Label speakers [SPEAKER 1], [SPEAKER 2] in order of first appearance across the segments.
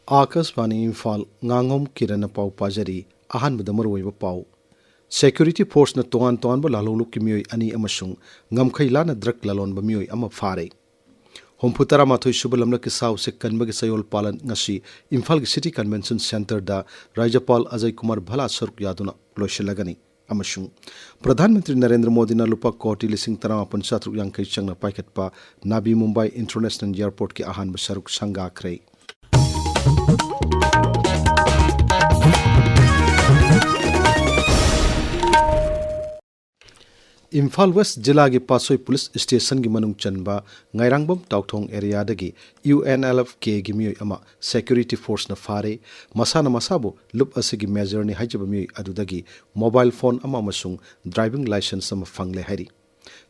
[SPEAKER 1] Akashvani Imphal Ngangom Kiran pau pajari ahan badamar woiba pau security force na toan ba laloluk ki mioi ani amasung ngamkhai lana drak lalon ba mioi ama fare Homputara mathoi subalamna ki saw se kanba ki sayol palan ngasi Imphal ki City Convention Center da Rajapal Ajay Kumar Bhala saruk yaduna loishalagani amasung Pradhan Mantri Narendra Modi na lupa koti lising tarama pansatruk yang kai changna paikatpa Nabi Mumbai International Airport ki ahan ba saruk sanga khrei Imphal West Jilla gi Pasoi Police Station gi manung chanba ngairangbam tauthong area dagi UNLF ke gi mioi ama security force na fare masana masabu lup asigi measure ni hajaba mioi adudagi mobile phone ama masung driving license ama fangle hari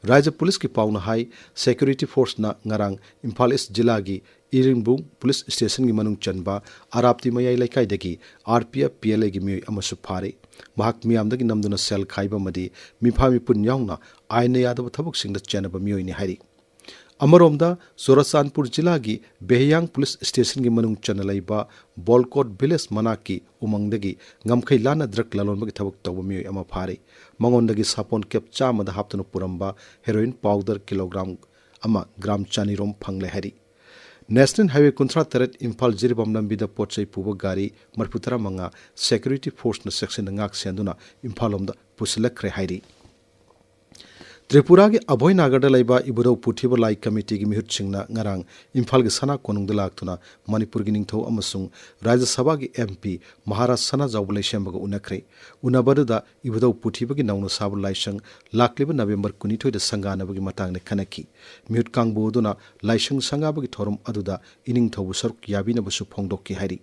[SPEAKER 1] Raja Police ki pauna hai security force na ngarang Imphal East Jilla gi Iringbung Police Station gi manung chanba arapti mayai laikai dagi RPF PLA gi mioi ama su fare mahak miyamdagi namduna sel khaiba madi mifami pun yauna aine yadaba thabuk singda chenaba mioi ni hari amaromda Sorasanpur Jilla gi Behiyang Police Station gi manung chanalaiba Bolkot Village manaki umangdagi ngamkhai lana drak lalonbagi thabuk tawba mioi ama phare mangondagi sapon kep chama da haptanu puramba heroin powder kilogram ama gram chanirom phangle hari National Highway Kuntra Taret Imphal Jiribam Lambida Pochai Puba Gari Marputara Manga Security Force na section ngak senduna Imphalomda pusilakre hairi Tripura gi Abhoy Nagarda laiba Iburo Puthiba Lai Committee gi mihut singna ngarang Imphal gi sana konung dalaktuna Manipur gi ningtho amasung Rajya Sabha gi MP Maharaj Sana Jawbulai Shembaga unakre unabaruda Iburo Puthiba gi naunu sabul laisang lakliba November 22 da sangana bagi matang ne kanaki mihut kangbu duna laisang sanga bagi thorum aduda ining thobu saruk yabina basu phongdok ki hairi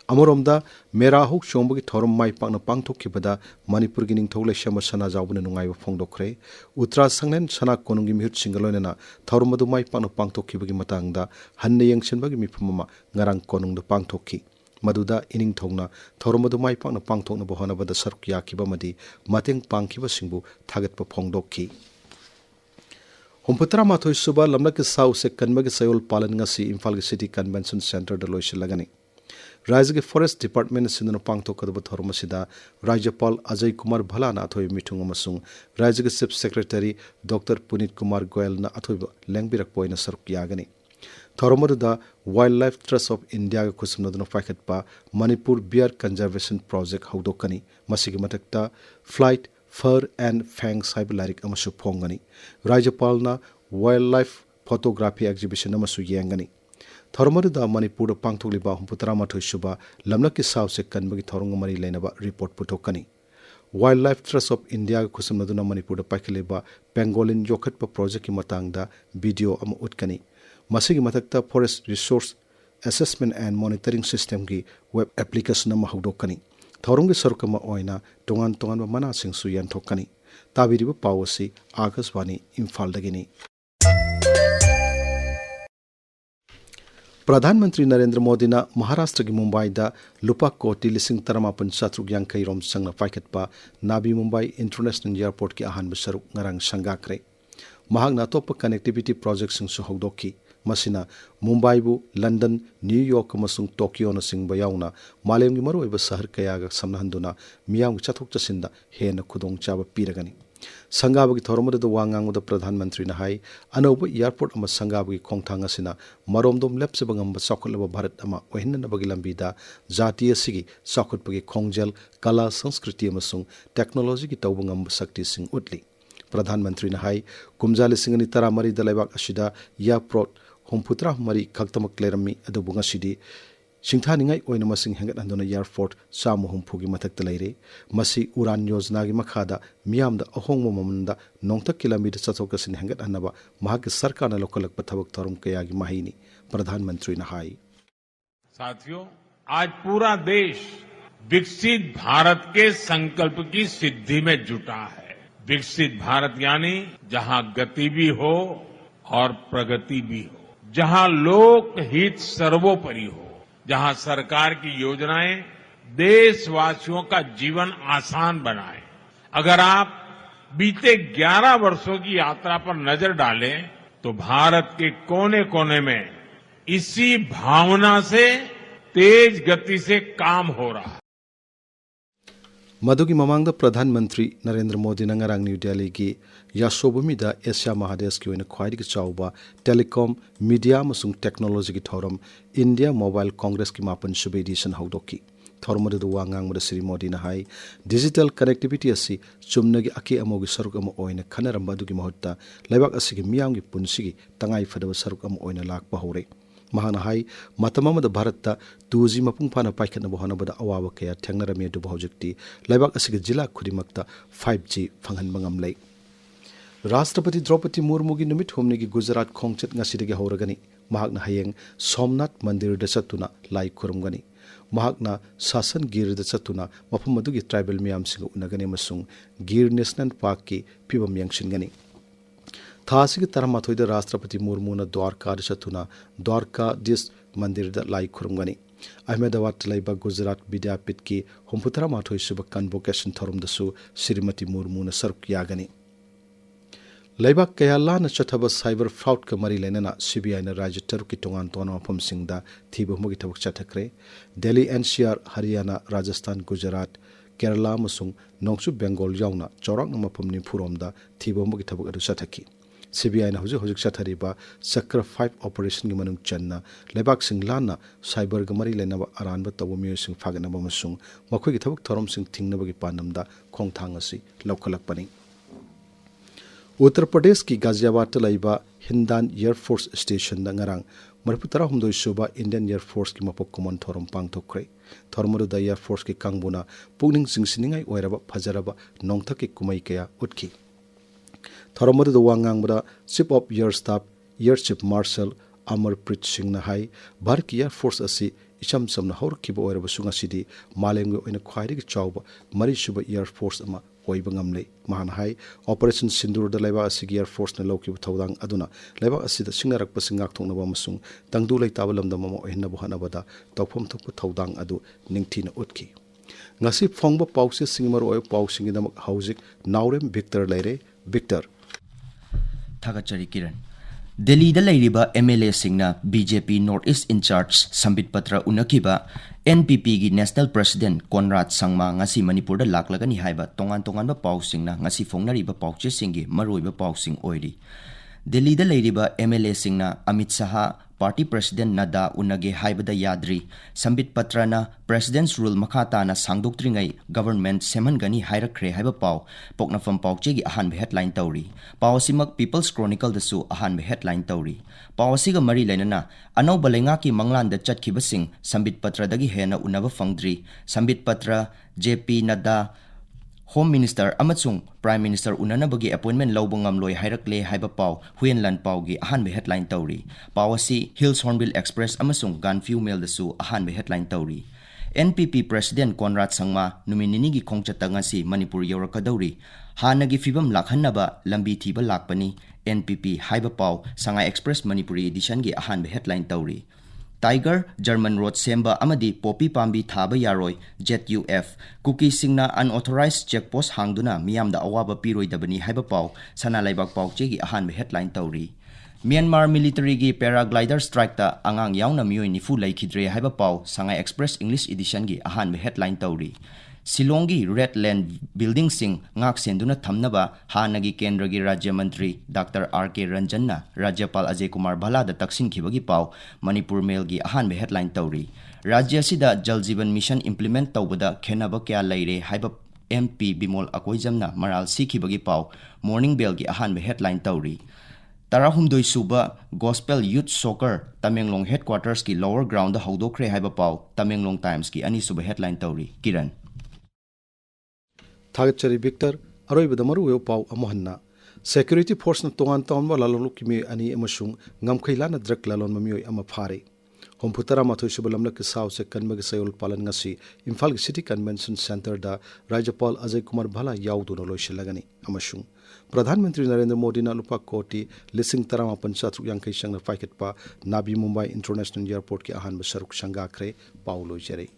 [SPEAKER 1] Amoromda Mera Hok Chombagi Thorum Mai Pangna Pangthok Kibada Manipur Gining Thole Shama Sana Jawbuna Nungai Phongdokre Uttara Sangnen Sana Konungi Mihut Singalonena Thorumadu Mai Pangna Pangthok Kibagi Matangda Hanne Yangshenbagi Mipumama Ngarang Konung the Pangthokki Maduda Ining Thongna Thorumadu Mai Pangna Pangthok Nabohana Bada Sarkya Kibamadi Mateng Pangkiba Singbu Target Pa Phongdokki Homputara Mathoi Suba Lamlaki Sau Se Kanbagi Sayol Palan Ngasi Imphal City Convention Center da Loishalagani Rajya Forest Department Sindana Pangthok kadaba Thorumasida Rajapal Ajay Kumar Bhala na athoi mitung amasung Rajya Chief Secretary Dr. Punit Kumar Goyal na athoi lengbirak poina saruk yagani Thorumaruda Wildlife Trust of India ga kusumnaduna paikatpa Manipur Bear Conservation Project haudokani masigi matakta Flight Fur and Fangs haiba amasu phongani Rajapal na Wildlife Photography Exhibition amasu yengani Thormaruda Manipur Pangtholiba Humputara Mathoi Suba Lamlaki Saw se kanbagi Thorungamari Lenaba report putokani Wildlife Trust of India Kusumnaduna Manipur Paikaliba Pangolin Yokatpa project ki matangda video ama utkani Masigi matakta Forest Resource Assessment and Monitoring System ki web application ama hudokani Thorungi sarukama oina tongan ba mana singsu yan thokani tabiriba pawasi Akashvani Imphal dagini Pradhan Mantri Narendra Modi na Maharashtra gi Mumbai da lupa koti lising tarama pansatruk yang kai rom sangna paikatpa Nabi Mumbai International Airport ki ahan basaruk ngarang sangakre mahak na top connectivity project sing su hogdoki masina Mumbai bu London New York amasung Tokyo na sing bayauna malem gi maru iba sahar kaya ga samnahanduna miyam chathok chasinda hena khudong chaba piragani Sangabagi Thoromada the Wangang the Pradhan Mantri Nahai, Anoba Airport Ama Sangabagi Kongtangasina, Maromdom Lepsibangam Sokolaba Bharat Ama, Wahinan Bagilambida, Zatia Sigi, Sokot Pagi Kongjel, Kala Sanskriti Amasung, Technology Taubangam Sakti Sing Utli. Pradhan Mantri Nahai, Kumjali Singani Taramari the Levak Ashida, Yaprot, Homputra Mari Kaktamak Lerami, Adobunga Sidi. Singthaningai oina masing hengat andona airport samu humphugi mathak talaire masi uran yojana gi makhada miyamda ahongmo mamanda nongta kilometer chachoka sin hengat anaba mahak sarkar na lokalak pathabak thorum kaya gi mahini प्रधान मंत्री ने high
[SPEAKER 2] साथियों आज पूरा देश विकसित भारत के संकल्प की सिद्धि में जुटा है विकसित भारत यानी जहां गति भी हो और प्रगति भी हो जहां लोक हित सर्वोपरि हो जहां सरकार की योजनाएं देशवासियों का जीवन आसान बनाए अगर आप बीते 11 वर्षों की यात्रा पर नजर डालें तो भारत के कोने कोने में इसी भावना से तेज गति से काम हो रहा है।
[SPEAKER 1] मधुगी ममांग प्रधानमंत्री नरेंद्र मोदी नंगरांग न्यू दिल्ली की यासोबुमीदा एशिया महादेश की ख्वाइदगी चाउबा टेलीकॉम मीडिया मसुंग टेक्नोलॉजी की थौरम इंडिया मोबाइल कांग्रेस की 9 एडिशन हौदोकी थौरमद वांगांग श्री मोदी हाई डिजिटल कनेक्टिविटी असी चुमनगी अके अमोगी सरुक अम ओइना खनरंबा अदुगी महत्ता लेबाक असिगी मियामगी पुंसिगी तंगाई फदब सरुक अम ओइना लाकपा हौरे महाना हाई मतममद भारत 2G मपुंग फाना पाइखनब होनबद अवाब कया थेंगनरमी अदुब हौजिक्ति लेबाक असिगी जिला खुदिमक्ता 5G फंगहनबा ngamlei राष्ट्रपति द्रौपदी मुर्मू की नुमित हुमनेगी गुजरात खोंगचत ngasidige हौरगनी महाकना हयेंग सोमनाथ मंदिर द चतुना लाई खुरमगनी महाकना शासन गिर द चतुना मफम अदुगी ट्राइबल मियाम सिंग उनगनी मसुंग गिर नेशनल पार्क की फिबम यंगशिनगनी थासिग तरमाथोइद राष्ट्रपति मुर्मू द्वारका चतुना द्वारका दिस मंदिर द लाई खुरमगनी अहमदाबाद लेबा गुजरात विद्यापीठ की 63 सुब कन्वोकेशन थोरमदसु श्रीमती मुर्मू सरुक यागनी लेबाक कयाला न चथब साइबर फ्रॉड का मरी लेना सीबीआई न राज्य तरुक की तोंगान तोना मफम सिंगदा थीबमुगी थबक चथखरे दिल्ली एनसीआर हरियाणा राजस्थान गुजरात केरला मसुंग नोंगसु बेंगल यावना चौराक मफम निफुरोमदा थीबमुगी थबक अदु चथकी सीबीआई न हुजिक चथरिबा चक्र 5 ऑपरेशन की मनुंग चन्ना लेबाक सिंगलाना साइबर का मरी लेना अरानब तब मियो सिंग फागनब मसुंग मखोई की थबक थोरम सिंग थिंगनबगी पानमदा खोंगथांग असि लौखलकपनी उत्तर प्रदेश की गाजियाबाद लाइबा हिंदान एयरफोर्स स्टेशन नंगरांग मरपुतरा हमदोई सुबा इंडियन एयरफोर्स की मपक कुमन थोरम पांगथोखरे थोरमरुद एयरफोर्स की कांगबुना पुनिंग सिंगसिनिंगाई ओइरबा फजरबा नोंगथकी कुमई कया उठकी थोरमरुद वांगांगबदा chief of air staff air chief marshal Amarpreet Singh हाई भारत की एयरफोर्स असी इचम समना हौरखिबा ओइरबसु ngasiदी मालेंगो ओइना ख्वाइदगी चाउबा मरी सुबा एयरफोर्स अमा ओइबा ngamlei महान हाई ऑपरेशन सिंदूर द लेबा असिगी एयरफोर्स न लौकिबा थौदांग अदुना लेबा असिदा सिंगरकपा सिंगाक थोंनबा मसुंग तंगदु लेताबा लमदम मम ओहिनबा हनबदा तौफम थोप थौदांग अदु निंगथिना उठकी ngasi phongba pause singmar oy pausing damak hauzik Naorem Victor leire Victor
[SPEAKER 3] Thagachari Kiran Delhi da lairiba MLA singna BJP North East in charge Sambit Patra unakiba NPP gi National President Conrad Sangma ngasi Manipur da laklagani haiba tongan ba pau singna ngasi fongnariba pauche singi maroiba pau sing oiri Delhi da lairiba MLA singna Amit Shah Party President Nada unage haibada yadri Sambit Patrana President's Rule Makata na sangdoktringai government seman gani hairakre haiba pau poknafam pauche gi ahan be headline tawri pawasimak People's Chronicle da su ahan be headline tawri pawasiga mari lainana anau balenga ki manglan da chatkiba sing Sambit Patra dagi hena unaba fangdri Sambit Patra JP Nada Home Minister amachung Prime Minister unanabagi appointment lobungam loi hairakle haiba pau huenlan pau gi ahan be headline tawri pawasi Hills Hornbill Express amachung Ganfiu Mail da su ahan be headline tawri NPP President Conrad Sangma numinini gi khongchata ngasi Manipur yorakadawri hanagi fibam lakhannaba lambi thiba lakpani NPP haiba pau Sangai Express Manipuri edition gi ahan be headline tawri Tiger German Road Semba amadi Poppy Pambi Thaba Yaroi JetUF Cookie Singna unauthorized checkpost hangduna miyamda awaba piroi dabani haiba pau sana laibak pau chegi ahan be headline tawri Myanmar military gi paraglider strike ta angang yauna miyoi nifu laikhidre haiba pau Sangai Express English edition gi ahan be headline tawri Silongi Red Land Building Sing ngak senduna thamnaba hanagi kendra gi Rajya Mantri Dr. R.K. Ranjanna Rajyapal Ajay Kumar Bhala da taksin khibagi pau Manipur Mail gi ahan be headline tawri Rajya sida Jal Jeevan Mission implement tawbada khenaba kya laire haiba MP Bimol Akoijamna maral sikhibagi pau Morning Bell gi ahan be headline tawri Tarahumdoi suba Gospel Youth Soccer Tamenglong headquarters ki lower ground da haudokre haiba pau Tamenglong Times ki ani suba headline tawri Kiran
[SPEAKER 1] Thagachari Victor aroibada maru weu pau amohanna security force na tongan tawnba lalolu kimi ani amasung ngamkhaila na drug lalon mamioi ama phare homputara mathoi subalamla ki saw se kanmagi sayol palan ngasi Imphal City Convention Center da Rajyapal Ajay Kumar Bhala yauduna loisilagani amasung Pradhanmantri Narendra Modi na lupa koti lising tarama panchat yankai sangna paket pa Nabi Mumbai International Airport ki ahan basaruk sangakre paulo jere